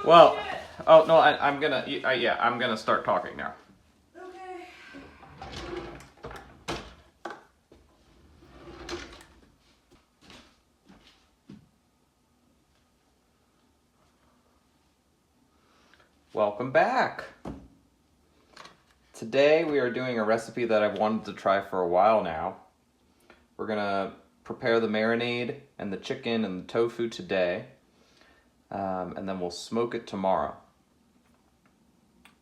Well, oh no, I'm gonna, yeah, I'm gonna start talking now. Okay. Welcome back. Today we are doing a recipe that I've wanted to try for a while now. We're gonna prepare the marinade and the chicken and the tofu today, and then we'll smoke it tomorrow.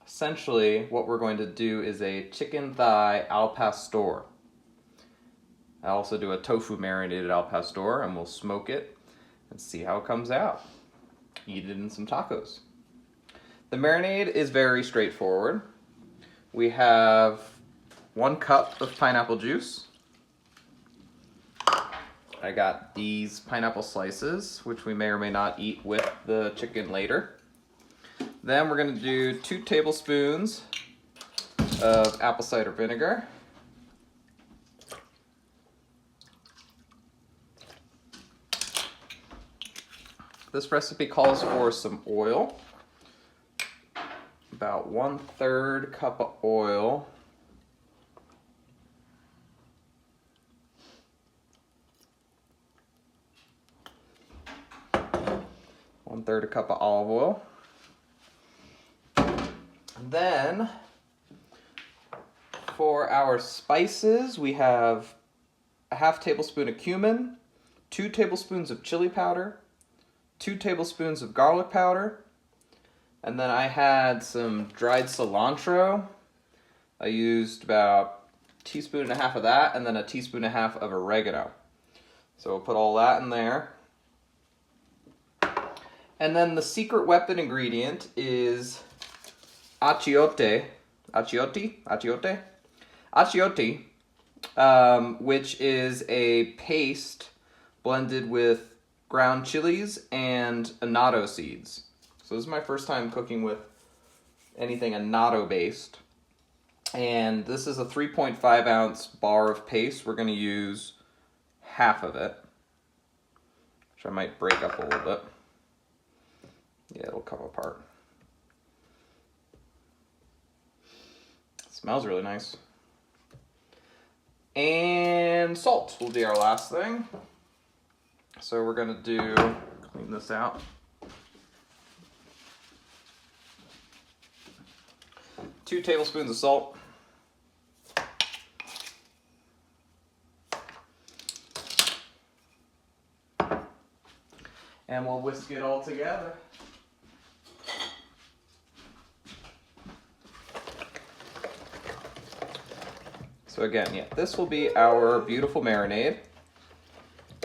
Essentially, what we're going to do is a chicken thigh al pastor. I also do a tofu marinated al pastor, and we'll smoke it and see how it comes out. Eat it in some tacos. The marinade is very straightforward. We have 1 cup of pineapple juice. I got these pineapple slices, which we may or may not eat with the chicken later. Then we're going to do 2 tablespoons of apple cider vinegar. This recipe calls for some oil. About 1/3 cup of oil. One-third a cup of olive oil. And then for our spices, we have a 1/2 tablespoon of cumin, 2 tablespoons of chili powder, 2 tablespoons of garlic powder, and then I had some dried cilantro. I used about 1.5 teaspoons of that, and then 1.5 teaspoons of oregano. So we'll put all that in there. And then the secret weapon ingredient is achiote, which is a paste blended with ground chilies and annatto seeds. So this is my first time cooking with anything annatto based. And this is a 3.5 ounce bar of paste. We're going to use half of it, which I might break up a little bit. Yeah, it'll come apart. It smells really nice. And salt will be our last thing. So we're going to clean this out. 2 tablespoons of salt. And we'll whisk it all together. So again, yeah, this will be our beautiful marinade.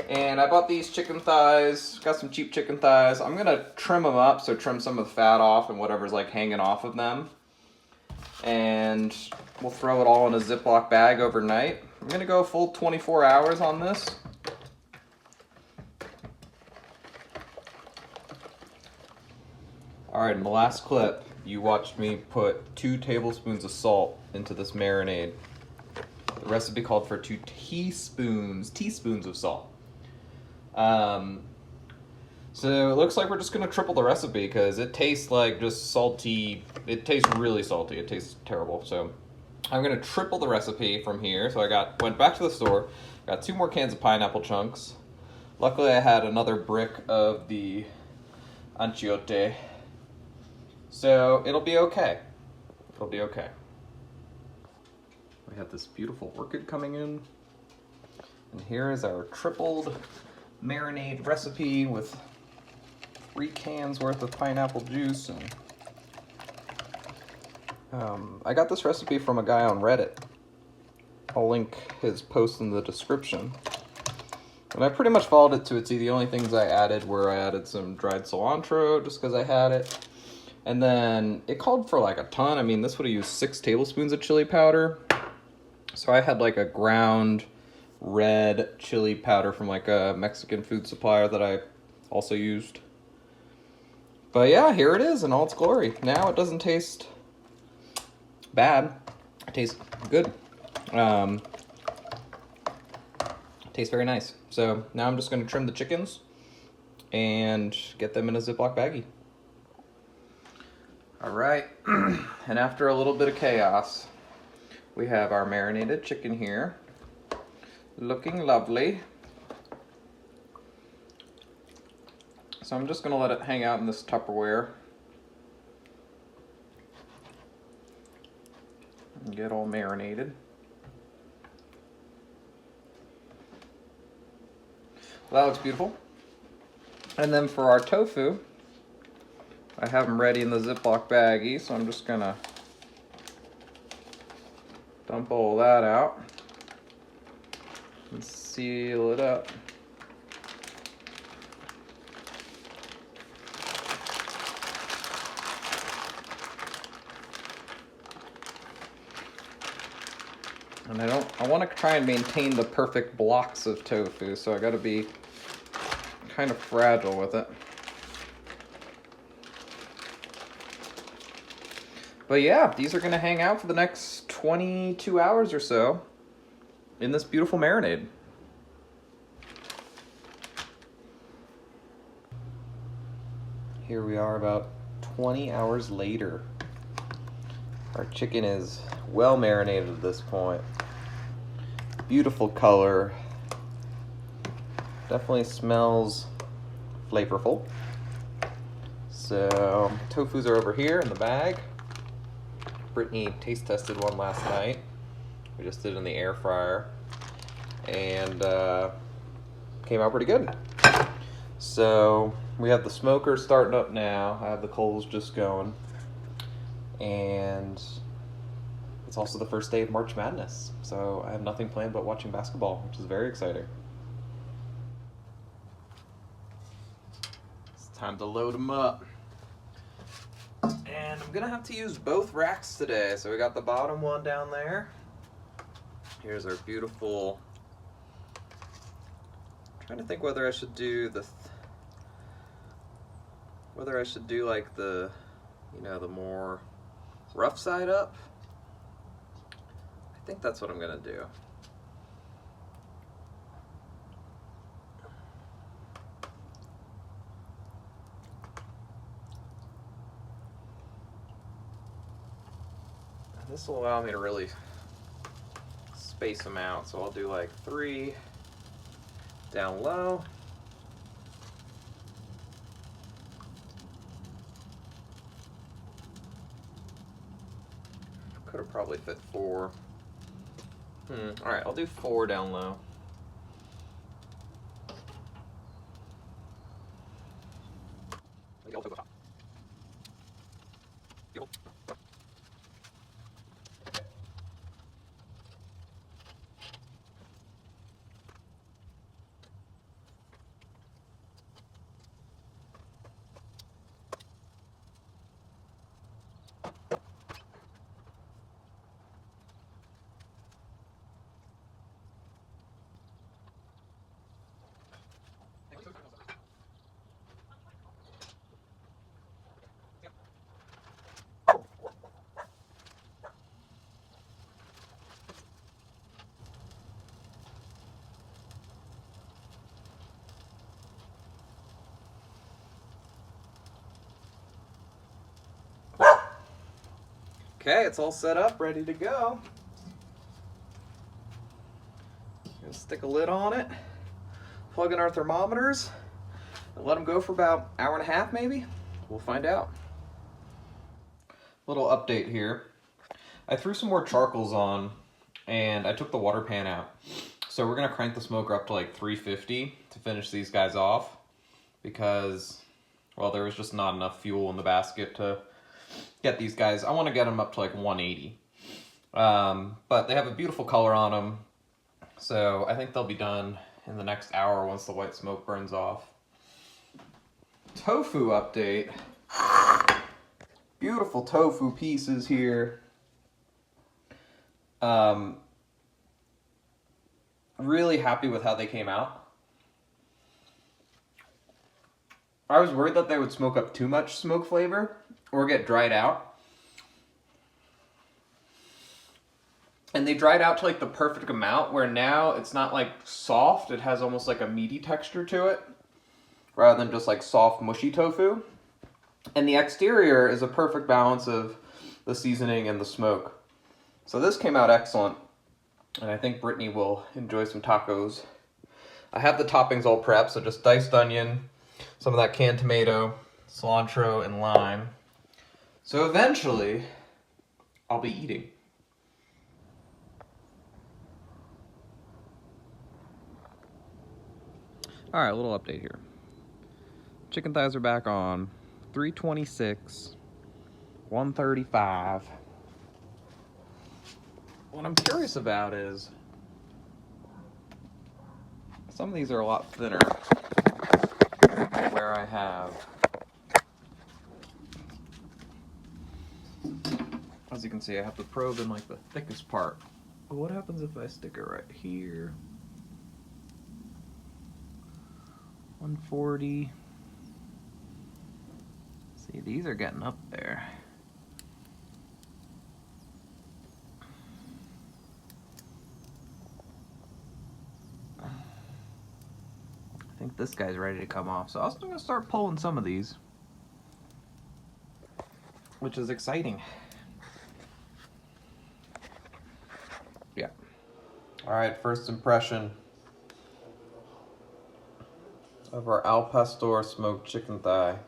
And I bought these chicken thighs, got some cheap chicken thighs. I'm gonna trim them up, so trim some of the fat off and whatever's like hanging off of them. And we'll throw it all in a Ziploc bag overnight. I'm gonna go a full 24 hours on this. All right, in the last clip, you watched me put 2 tablespoons of salt into this marinade. The recipe called for 2 teaspoons of salt. So it looks like we're just gonna triple the recipe because it tastes like just salty. It tastes really salty. It tastes terrible. So I'm gonna triple the recipe from here. So went back to the store, got 2 more cans of pineapple chunks. Luckily I had another brick of the achiote. So it'll be okay. It'll be okay. We have this beautiful orchid coming in. And here is our tripled marinade recipe with 3 cans worth of pineapple juice. And I got this recipe from a guy on Reddit. I'll link his post in the description. And I pretty much followed it to a T. The only things I added were I added some dried cilantro just because I had it. And then it called for like a ton. I mean, this would have used 6 tablespoons of chili powder. So I had like a ground red chili powder from like a Mexican food supplier that I also used. But yeah, here it is in all its glory. Now it doesn't taste bad. It tastes good. It tastes very nice. So now I'm just going to trim the chickens and get them in a Ziploc baggie. All right, and after a little bit of chaos, we have our marinated chicken here, looking lovely. So I'm just gonna let it hang out in this Tupperware and get all marinated. Well, that looks beautiful. And then for our tofu, I have them ready in the Ziploc baggie, so I'm just gonna dump all that out and seal it up. And I want to try and maintain the perfect blocks of tofu, so I gotta be kind of fragile with it. But yeah, these are gonna hang out for the next 22 hours or so in this beautiful marinade. Here we are about 20 hours later. Our chicken is well marinated at this point. Beautiful color. Definitely smells flavorful. So, tofus are over here in the bag. Brittany taste tested one last night. We just did it in the air fryer. And came out pretty good. So, we have the smoker starting up now. I have the coals just going. And it's also the first day of March Madness. So, I have nothing planned but watching basketball, which is very exciting. It's time to load them up. And I'm gonna have to use both racks today. So we got the bottom one down there. Here's our beautiful, I'm trying to think whether I should do the, like the, the more rough side up. I think that's what I'm gonna do. This will allow me to really space them out. So I'll do like 3 down low. Could have probably fit 4. All right, I'll do 4 down low. Okay, it's all set up, ready to go. Gonna stick a lid on it, plug in our thermometers, and let them go for about an hour and a half maybe. We'll find out. Little update here. I threw some more charcoals on and I took the water pan out. So we're gonna crank the smoker up to like 350 to finish these guys off because, well, there was just not enough fuel in the basket to get these guys. I want to get them up to like 180. But they have a beautiful color on them. So I think they'll be done in the next hour once the white smoke burns off. Tofu update. Beautiful tofu pieces here. Really happy with how they came out. I was worried that they would smoke up too much smoke flavor or get dried out. And they dried out to like the perfect amount where now it's not like soft, it has almost like a meaty texture to it rather than just like soft mushy tofu. And the exterior is a perfect balance of the seasoning and the smoke. So this came out excellent, and I think Brittany will enjoy some tacos. I have the toppings all prepped, so just diced onion, some of that canned tomato, cilantro, and lime. So eventually, I'll be eating. All right, a little update here. Chicken thighs are back on 326, 135. What I'm curious about is some of these are a lot thinner where I have, as you can see, I have the probe in like the thickest part. But what happens if I stick it right here? 140. See, these are getting up there. I think this guy's ready to come off, so I'm still gonna start pulling some of these, which is exciting. Yeah. All right, first impression of our al pastor smoked chicken thigh.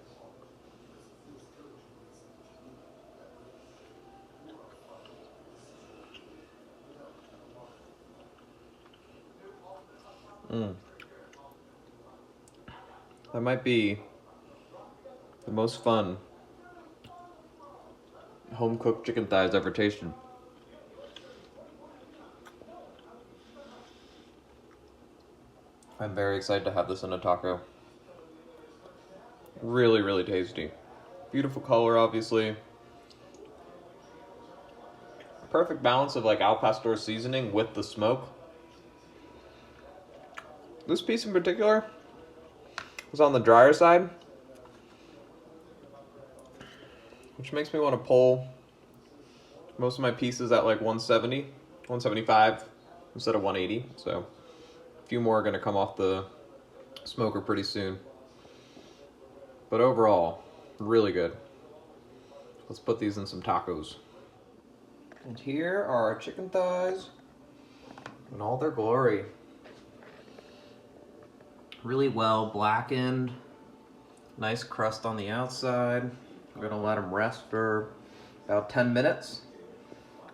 That might be the most fun home-cooked chicken thighs ever tasted. I'm very excited to have this in a taco. Really, really tasty. Beautiful color, obviously. Perfect balance of like al pastor seasoning with the smoke. This piece in particular was on the drier side, which makes me want to pull most of my pieces at like 170, 175 instead of 180. So a few more are going to come off the smoker pretty soon. But overall, really good. Let's put these in some tacos. And here are our chicken thighs in all their glory. Really well blackened. Nice crust on the outside. I'm gonna let them rest for about 10 minutes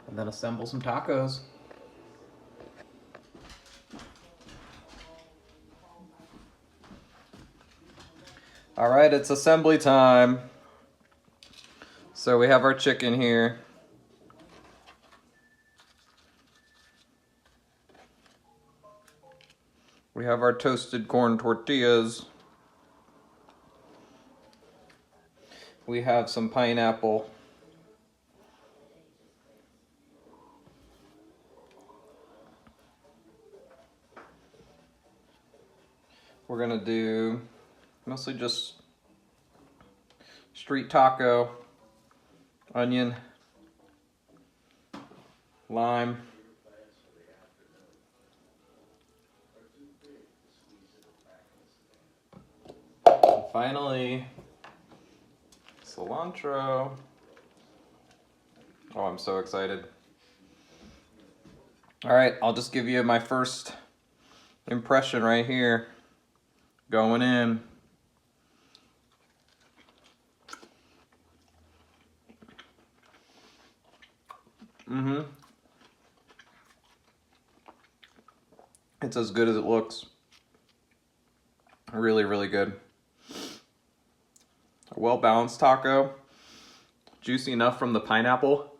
and then assemble some tacos. All right, it's assembly time. So we have our chicken here. We have our toasted corn tortillas. We have some pineapple. We're gonna do mostly just street taco, onion, lime, and finally cilantro. Oh, I'm so excited. All right, I'll just give you my first impression right here. Going in. It's as good as it looks. Really, really good. A well-balanced taco. Juicy enough from the pineapple.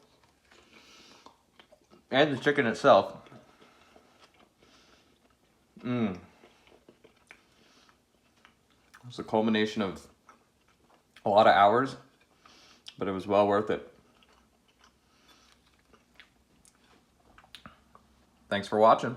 And the chicken itself. It's a culmination of a lot of hours, but it was well worth it. Thanks for watching.